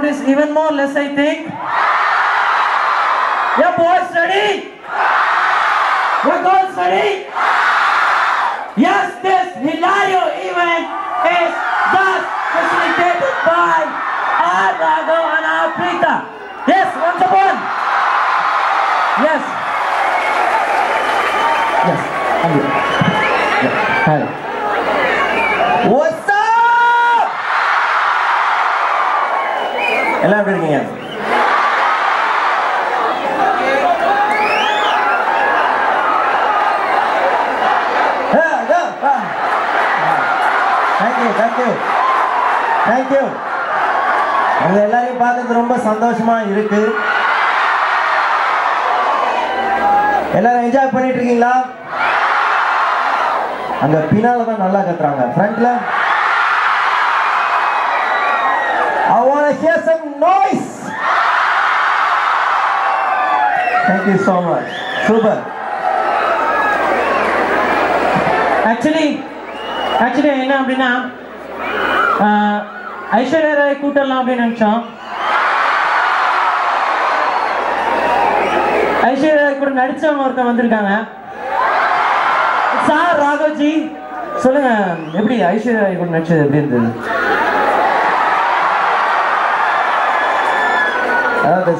sound is even more less, I think. Yeah, boys, ready? We're girls ready? Yes, this Hilario event is thus facilitated by R. Raghav and R. Preeta. Yes, once upon. Yes. Yes. Yeah. Hi. What's up? Hello, everyone. Thank you. உங்க எல்லாரையும் பார்க்கறது ரொம்ப சந்தோஷமா இருக்கு. எல்லாரும் enjoy பண்ணிட்டு இருக்கீங்களா? அங்க பின்னால தான் நல்லா கத்துறாங்க. ஃப்ரண்ட்ல I want to hear some noise. Thank you so much. Super. Actually என்ன அப்படின்னா ஐஸ்வர்யா ராய் கூட்டலாம் அப்படின்னு நினைச்சோம். ஐஸ்வர்யா ராய் கூட நடிச்சவங்க ஒருத்தர் வந்திருக்காங்க. சார் ராகவ்ஜி சொல்லுங்க, எப்படி ஐஸ்வர்யா ராய் கூட நடிச்சது எப்படி இருந்தது? அதாவது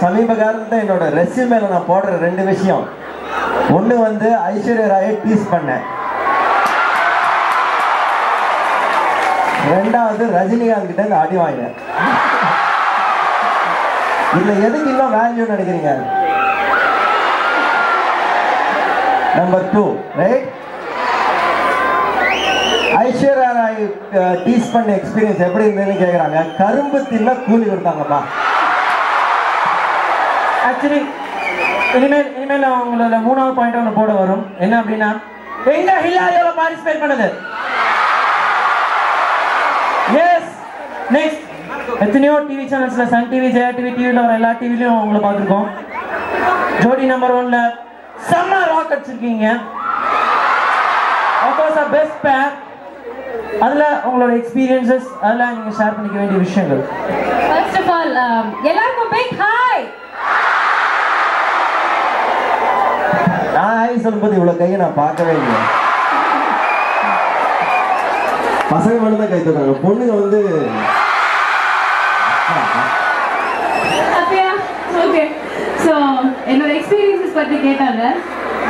சமீப காலத்துல என்னோட ரெஸ்யூமேல நான் போடுற 2 விஷயம். ஒண்ணு வந்து ஐஸ்வர்யா ராயை டீஸ் பண்ணேன். ரெண்டாவது ரஜினிகாந்த் கிட்ட இருந்து அடி வாங்கினேன். இதுல எதுக்கு இன்னும் வேல்யூ நினைக்கிறீங்க? Number 2 right. Aishwarya Rai tease பண்ண எக்ஸ்பீரியன்ஸ் எப்படி இருந்ததுன்னு கேக்குறாங்க. கரும்பு தின்ன கூலி கொடுத்தாங்கப்பா. ஆக்சுவலி இனிமேல் உங்களோட 3வது பாயிண்ட் ஒன்று போட வரும். என்ன அப்படின்னா, எங்க ஹிலாரியோல பார்ட்டிசிபேட் பண்ணது? Yes. Next. எத்தனையோ டிவி சேனல்ஸ்ல சன் டிவி, ஜெயா டிவி, டிவில வர எல்லா டிவிலையும் உங்களை பார்த்துருக்கோம். ஜோடி நம்பர் 1ல செம்ம ராக் அடிச்சிருக்கீங்க. Of course, பெஸ்ட் பேர். அதுல உங்களோட எக்ஸ்பீரியன்சஸ் அதெல்லாம் நீங்க ஷேர் பண்ணிக்க வேண்டிய விஷயங்கள். First of all, எல்லாருக்கும் big hi. நான் ஹாய் சொல்லும்போது இவ்வளவு கையை நான் பார்க்கவே இல்லை. பசங்க மட்டும் தான் கை தட்டாங்க, பொண்ணுங்க வந்து அப்படியா? ஓகே. ஸோ என்னோட எக்ஸ்பீரியன்ஸஸ் பற்றி கேட்டாங்க.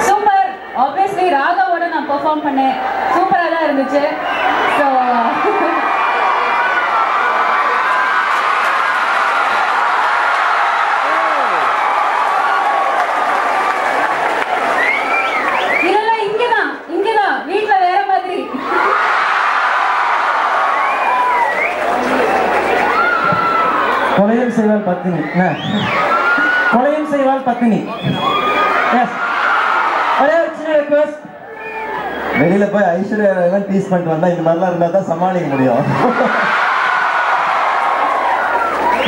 சூப்பர். ஆப்வியஸ்லி ராகாவோட நான் பெர்ஃபார்ம் பண்ணேன். சூப்பராக தான் இருந்துச்சு. ஸோ இதெல்லாம் இங்கேதான் வீட்டில் வேற மாதிரி. கொலையும் செய்வாள் பத்தினி. கொலையும் செய்வாள் பத்தினி. எஸ். ஒரே ஒரு சின்ன ரிக்வெஸ்ட். வெளியில போய் ஐஸ்வர்யா ராய் டீஸ் பண்ணிட்டு வந்தா இந்த மாதிரிலாம் இருந்தா தான் சமாளிக்க முடியும்.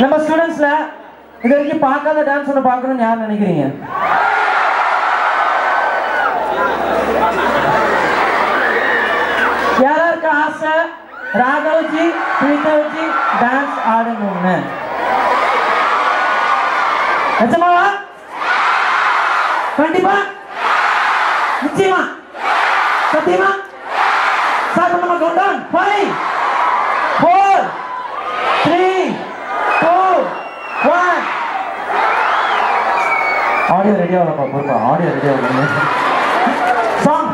நம்ம ஸ்டூடெண்ட்ஸ்ல இது வரைக்கும் பார்க்காத டான்ஸ் ஒன்று பார்க்கணும்னு யார் நினைக்கிறீங்க? யாருக்கு ஆசை ராகவ்ஜி பிரீதாஜி டான்ஸ் ஆடணும்னு? நிஜமாவா? கண்டிப்பா? நிச்சயமா? சத்தியமா? ஸ்டார்ட் பண்ணுமா? Count down. 5 4 3 2 1. ஆடியோ ரெடியா வரப்பா, பொறுப்பா. ஆடியோ ரெடியா வரணும். சாங்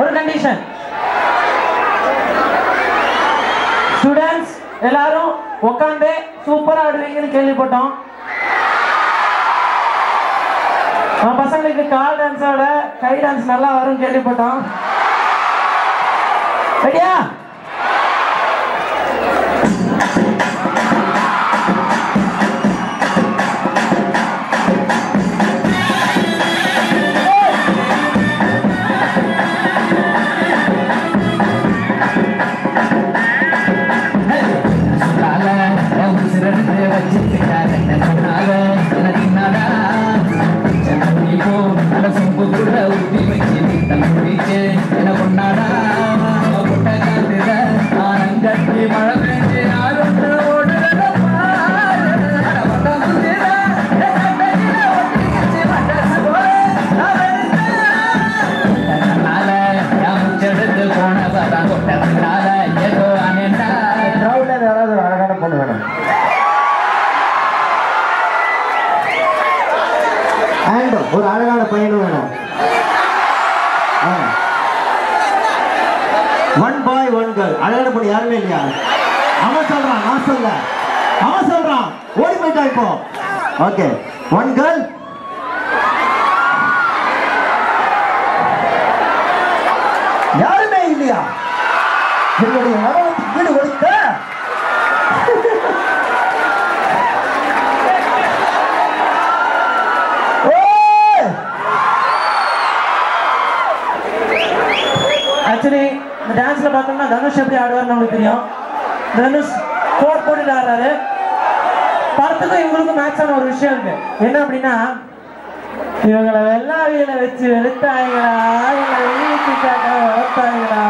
ஒரு கண்டிஷன். ஸ்டூடெண்ட்ஸ் எல்லாரும் உட்காந்து சூப்பரா ஆடுவீங்கன்னு கேள்விப்பட்டோம். பசங்களுக்கு கால் டான்ஸோட கை டான்ஸ் நல்லா வரும் கேள்விப்பட்டோம். ரெடியா? அண்ட் ஒரு அழகான பையனும் வேணும். One boy one girl. அழகான பொண்ணு யாருமே இல்லையா? அவன் சொல்றான், நான் சொல்ல. அவன் சொல்றான், ஓடி போயிட்டா இப்போ. Okay, one girl. யாருமே இல்லையா? என்னுடைய நலவத்துக்கு வீடு கொடுத்த ஆக்சுவலி இந்த டான்ஸ்ல பார்த்தோம்னா தனுஷ் எப்படி ஆடுவார்னு நமக்கு தெரியும். தனுஷ் கோட் போட்டுட்டு ஆடுறாரு. படத்துக்கும் இவங்களுக்கும் மேட்ச் ஆன ஒரு விஷயம் இருக்கு. என்ன அப்படின்னா, இவங்களை வெள்ளாவியில வச்சு வெளுத்தாங்களா இல்லை வெளியிட்டுக்காக வளர்த்தாங்களா?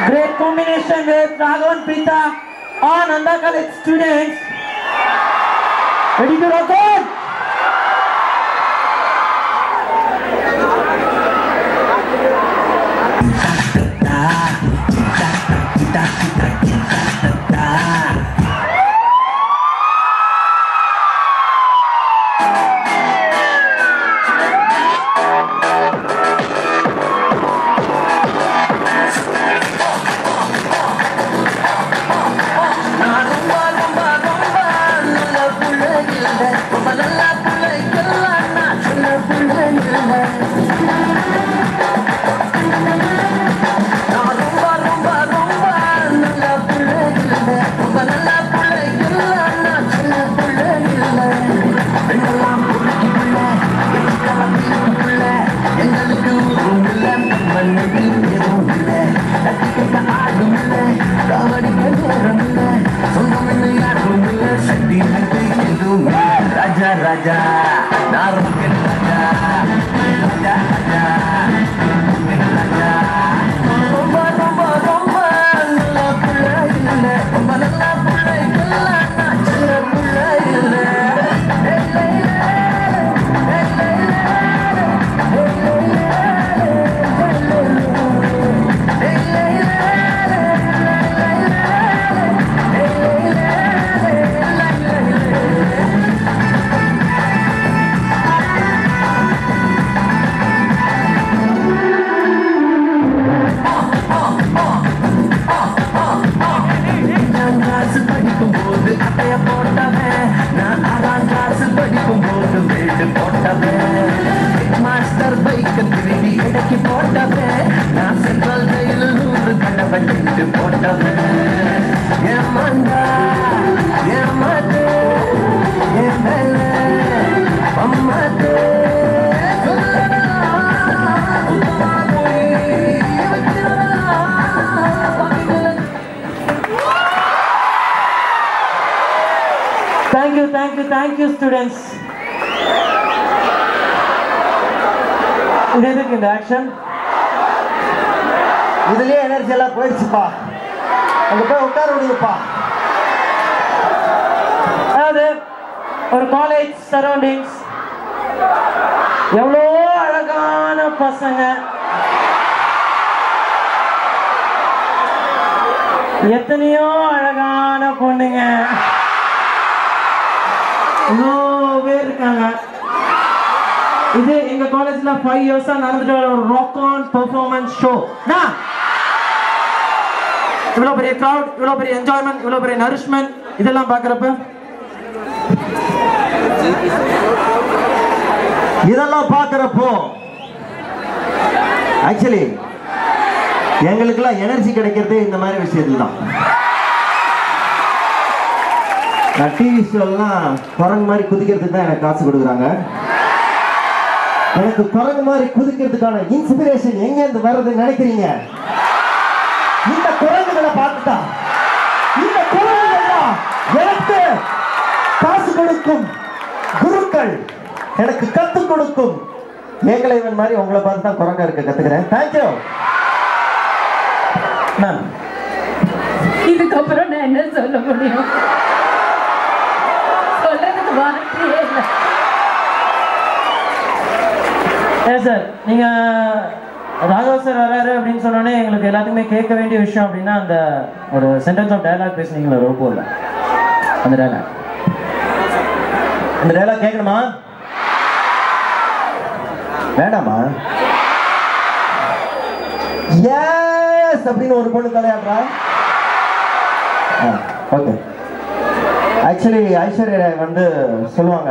Great combination with Raghavan Preeta on Nanda College students. Ready to rock on? Raja, Narukin Raja, Raja, Raja, Raja. Romba, romba, romba, nalla pulla illa, romba nalla pulla illa, nachala pulla illa. Hey Leila, hey Leila, hey Leila, hey Leila, hey Leila. Master bike திருடி இடைக்கு போட்டவன், நான் central ஜெயிலில் நூறு கடவை செஞ்சு போட்டவன். ஏமாண்டா ஏமாத்து என் மேல அம்மாத்து Thank you students. இது எதுக்கு இந்த ஆக்ஷன்? இதுலயே எனர்ஜி எல்லாம் போயிடுச்சுப்பா. அங்க போய் உட்கார முடியுப்பா. அதாவது ஒரு காலேஜ் சரௌண்டிங்ஸ், எவ்வளோ அழகான பசங்க, எத்தனையோ அழகான பொண்ணுங்க, இவ்வளோ பேர் இருக்காங்க. இது எங்க காலேஜ்ல 5 இயர்ஸா நடந்துட்டு வர ஒரு ராக் ஆன் பெர்ஃபார்மன்ஸ் ஷோ. இவ்வளோ பெரிய கிரவுட், இவ்வளோ பெரிய என்ஜாய்மெண்ட், இவ்வளோ பெரிய நரிஷ்மெண்ட், இதெல்லாம் பார்க்குறப்ப ஆக்சுவலி எங்களுக்கெல்லாம் எனர்ஜி கிடைக்கிறது இந்த மாதிரி விஷயத்துல தான். நான் டிவி ஷோலாம் குரங்கு மாதிரி குதிக்கிறதுக்கு தான் எனக்கு காசு கொடுக்குறாங்க. எனக்கு குரங்கு மாதிரி குதிக்கிறதுக்கான இன்ஸ்பிரேஷன் எங்க இருந்து வருதுன்னு நினைக்கிறீங்க? இந்த குரங்குகளை பார்த்துட்டா, இந்த குரங்குகள் எனக்கு கொடுக்கும் குருக்கள், எனக்கு கத்துக் கொடுக்கும் ஏகலைவன் மாதிரி உங்களை பார்த்து தான் குரங்கா இருக்க கத்துக்கிறேன். Thank you ma'am. இதுக்கப்புறம் நான் என்ன சொல்ல முடியும்? சொல்றதுக்கு வார்த்தையே இல்லை. சார் நீங்க ராகவ் சார் வராரு அப்படின்னு சொன்னோன்னே எங்களுக்கு எல்லாத்துக்குமே கேட்க வேண்டிய விஷயம் அப்படின்னா அந்த ஒரு சென்டென்ஸ் ஆஃப் டயலாக் பேசுனீங்களா ரோபோல, அந்த டயலாக் கேட்கணுமா வேண்டாமா? எஸ் அப்படின்னு ஒரு பொண்ணு தலையாடுறா. ஓகே. ஆக்சுவலி ஐஸ்வர்யா ராய் வந்து சொல்லுவாங்க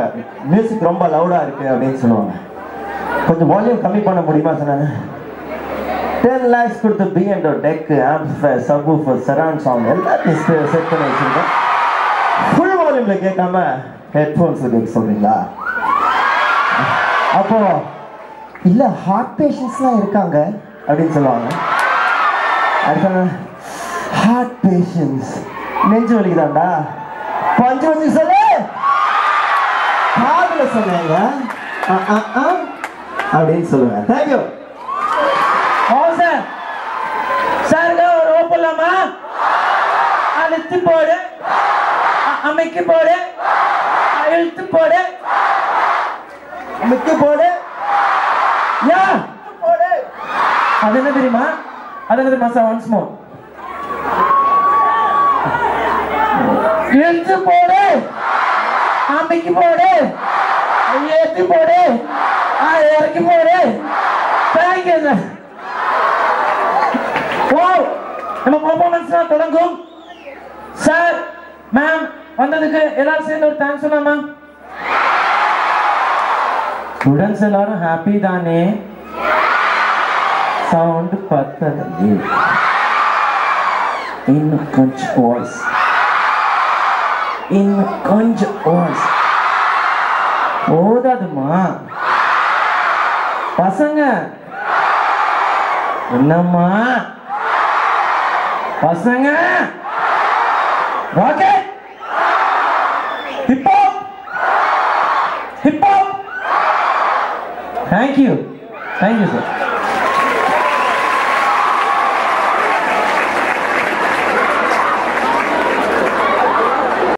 மியூசிக் ரொம்ப லவுடா இருக்கு அப்படின்னு சொல்லுவாங்க. கொஞ்சம் வால்யூம் கம்மி பண்ண முடியுமா சொன்னாங்க. 10 lakhs கொடுத்து B&O tech amplifier subwoofer surround sound எல்லாத்தையும் செட் பண்ணி வச்சிருக்கேன். ஃபுல் வால்யூம்ல கேட்காம ஹெட்ஃபோன்ஸ்ல கேட்க சொல்றீங்களா? அப்போ இல்ல ஹார்ட் பேஷண்ட்ஸ்லாம் இருக்காங்க அப்படின்னு சொல்லுவாங்க. அடுத்த ஹார்ட் பேஷண்ட்ஸ் நெஞ்சு வலிக்குதாண்டா பஞ்சு வச்சு சொல்லு காதுல சொன்னாங்க அப்படின்னு சொல்லுவேன். Thank you sir. சாருக்கு ஒரு ஓப்பலாமா? அழுத்து போடு, அமைக்கு போடு, இழுத்து போடு, அமைக்கு போடு. யா போடு. அது என்ன தெரியுமா? அது என்ன தெரியுமா சார்? Once more. இழுத்து போடு, அமைக்கு போடு, ஏற்றி போடு, இறக்கி போடு. Thank you sir. வாவ், நம்ம பெர்ஃபார்மன்ஸ் தொடங்கும். சார் மேம் வந்ததுக்கு எல்லாரும் சேர்ந்து ஒரு தேங்க்ஸ் சொல்லலாமா? ஸ்டூடெண்ட்ஸ் எல்லாரும் ஹாப்பி தானே? சவுண்ட் பத்தது. இன்னும் கொஞ்சம் வாய்ஸ், இன்னும் கொஞ்சம் வாய்ஸ் போதாதுமா? பசங்க என்னம்மா பசங்க? Rocket hip hop hip hop. Thank you sir.